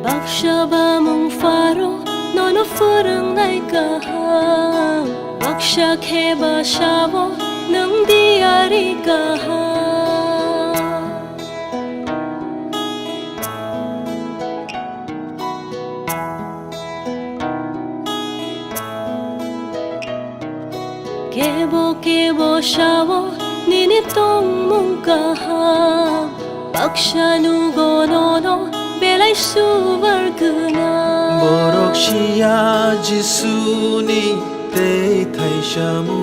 Bakshaba mong faro nono furang nai kahang Baksha kheba shabo nang diari kahang Kebo shabo nini tong mong kahang Baksha nugo nono belai suvar guna Borok shia Jisuni te thai shamu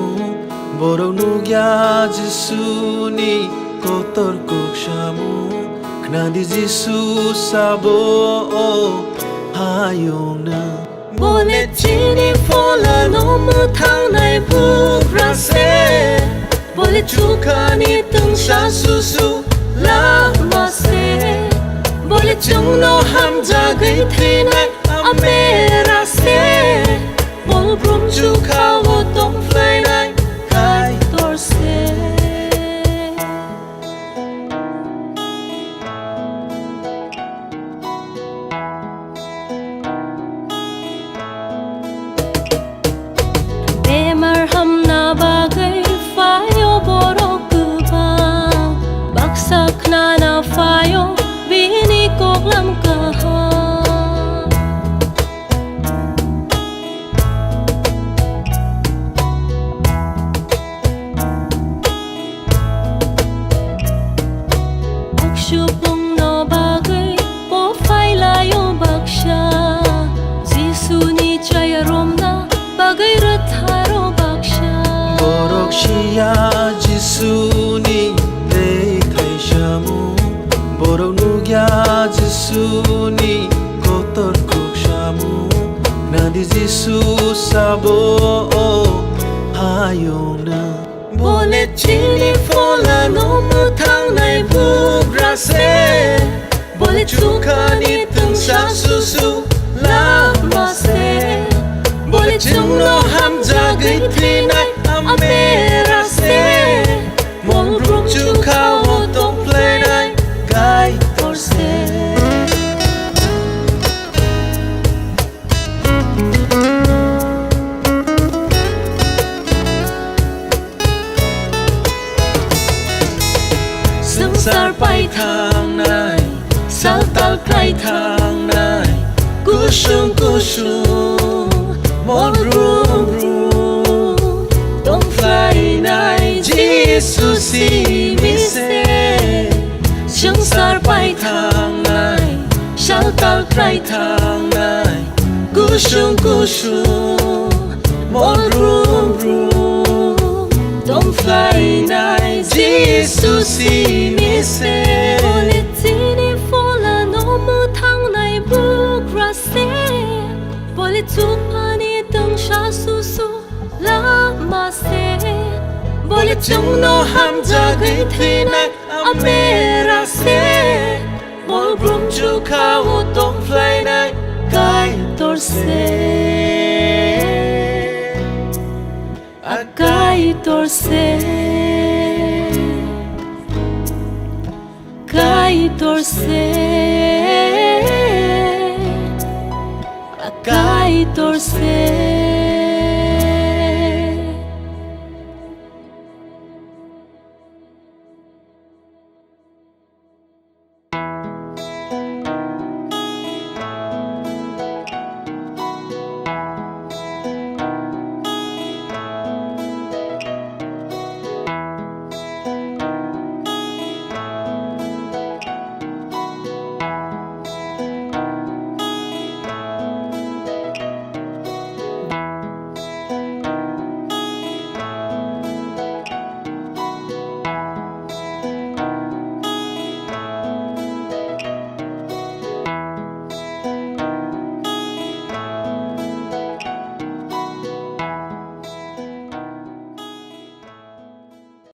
Borok nugya Jisuni kotor kuk shamu Knadi Jisu sabo hayong na Bole chini fola no mu thang nai buk rase Bole chukani tung sha su su la ma se Bole chung no ham ja gai thi nai amera se Bol brum chu khao wo tong flai nai kai tor se Bemar ham na bagai fayo borok kuba Baksa khna na fayo bini kok lam kaha Akshupong no bagai po fai layo baksha Jisu ni chaya romna bagai ratharo baksha Borok shia Jisuni te thai shamu Borok nugya Jisuni kotor kuk shamu Nadi Jisu sabo hayong na Bole chini fola no mu thang nai buk rase Bole chukani tung sha su su la ma se Bole chung no ham ja gai thi nai amera se Mong brum chu khao wo tong play nai kai tor se Sar pai thang nai sal tal kai thang nai kushung mon rum dong fly nai Jesus si mi se Sung sar pai thang nai sal tal kai thang nai kushung mon rum Don't fly night, Jesus si mi se Bole tini fola no mu thang nai buk rase Bole tukani tung sha su su la ma se Bole chung no ham ja gai thi nai amera se Bol brum chu khao tong fly nai kai tor se Kai tor se Kai tor se Kai tor se